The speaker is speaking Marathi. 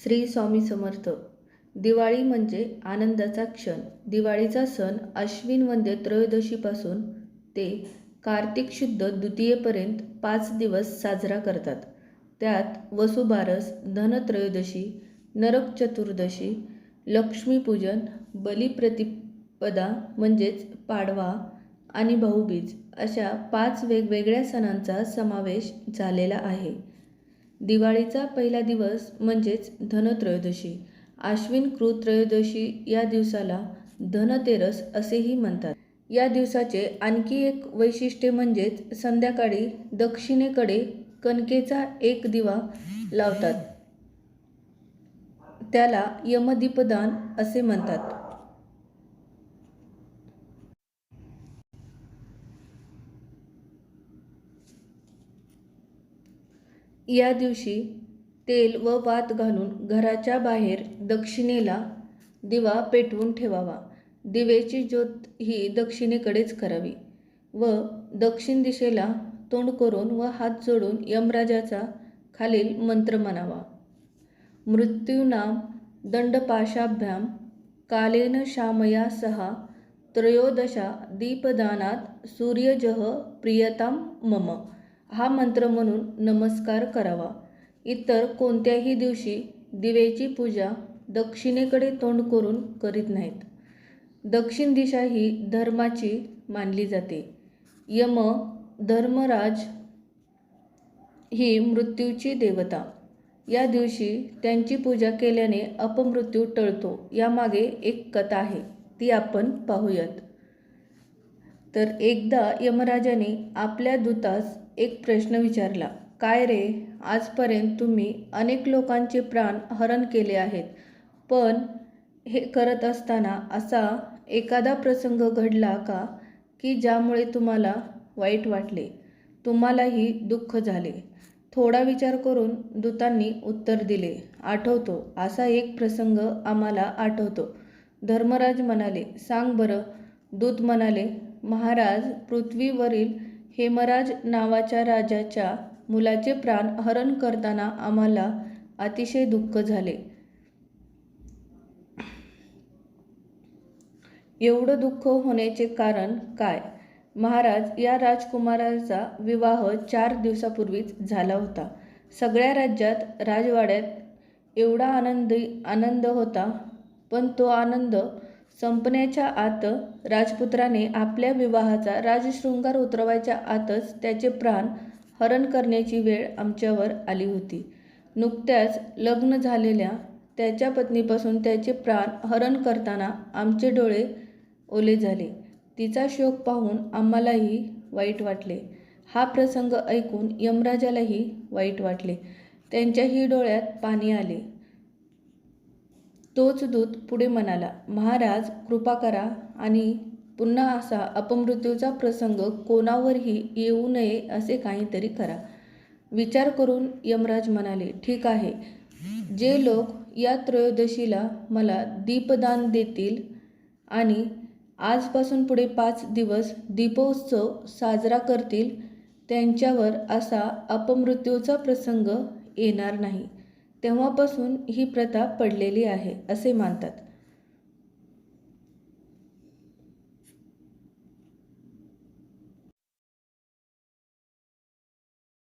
श्री स्वामी समर्थ. दिवाळी म्हणजे आनंदाचा क्षण. दिवाळीचा सण आश्विन वद्य त्रयोदशीपासून ते कार्तिक शुद्ध द्वितीयेपर्यंत 5 दिवस साजरा करतात. त्यात वसुबारस, धनत्रयोदशी, नरक चतुर्दशी, लक्ष्मीपूजन, बलिप्रतिपदा म्हणजेच पाडवा आणि भाऊबीज अशा 5 वेगवेगळ्या सणांचा समावेश झालेला आहे. दिवाळीचा पहिला दिवस म्हणजेच धनत्रयोदशी. आश्विन कृत त्रयोदशी या दिवसाला धनतेरस असेही म्हणतात. या दिवसाचे आणखी एक वैशिष्ट्य म्हणजेच संध्याकाळी दक्षिणेकडे कणकेचा एक दिवा लावतात. त्याला यमदीपदान असे म्हणतात. या दिवशी तेल व वात घालून घराच्या बाहेर दक्षिणेला दिवा पेटवून ठेवावा. दिवेची ज्योत ही दक्षिणेकडेच करावी व दक्षिण दिशेला तोंड करून व हात जोडून यमराजाचा खालील मंत्र म्हणावा. मृत्यूनाम दंडपाशाभ्याम कालेन शामया सहा त्रयोदशा दीपदानात सूर्यजः प्रियताम मम. हा मंत्र म्हणून नमस्कार करावा. इतर कोणत्याही दिवशी दिवेची पूजा दक्षिणेकडे तोंड करून करीत नाहीत. दक्षिण दिशा ही धर्माची मानली जाते. यम धर्मराज ही मृत्यूची देवता. या दिवशी त्यांची पूजा केल्याने अपमृत्यू टळतो. यामागे एक कथा आहे, ती आपण पाहूयात. तर एकदा यमराजाने आपल्या दूतास एक प्रश्न विचारला. काय रे, आजपर्यंत तुम्ही अनेक लोकांचे प्राण हरण केले आहेत, पण हे करत असताना असा एखादा प्रसंग घडला का की ज्यामुळे तुम्हाला वाईट वाटले, तुम्हालाही दुःख झाले? थोडा विचार करून दूतांनी उत्तर दिले, आठवतो, असा एक प्रसंग आम्हाला आठवतो. धर्मराज म्हणाले, सांग बरं. दूत म्हणाले, महाराज, पृथ्वीवरील हेमराज नावाच्या राजाच्या मुलाचे प्राण हरण करताना आम्हाला अतिशय दुःख झाले. एवढं दुःख होण्याचे कारण काय? महाराज, या राजकुमाराचा विवाह 4 दिवसापूर्वीच झाला होता. सगळ्या राज्यात राजवाड्यात एवढा आनंद होता, पण तो आनंद संपण्याच्या आत राजपुत्राने आपल्या विवाहाचा राजशृंगार उतरवायच्या आतच त्याचे प्राण हरण करण्याची वेळ आमच्यावर आली होती. नुकत्याच लग्न झालेल्या त्याच्या पत्नीपासून त्याचे प्राण हरण करताना आमचे डोळे ओले झाले. तिचा शोक पाहून आम्हालाही वाईट वाटले. हा प्रसंग ऐकून यमराजालाही वाईट वाटले. त्यांच्याही डोळ्यात पाणी आले. तोच दूत पुढे म्हणाला, महाराज, कृपा करा आणि पुन्हा असा अपमृत्यूचा प्रसंग कोणावरही येऊ नये असे काहीतरी करा. विचार करून यमराज म्हणाले, ठीक आहे. जे लोक या त्रयोदशीला मला दीपदान देतील आणि आजपासून पुढे 5 दिवस दीपोत्सव साजरा करतील, त्यांच्यावर असा अपमृत्यूचा प्रसंग येणार नाही. तेव्हापासून ही प्रथा पडलेली आहे असे मानतात.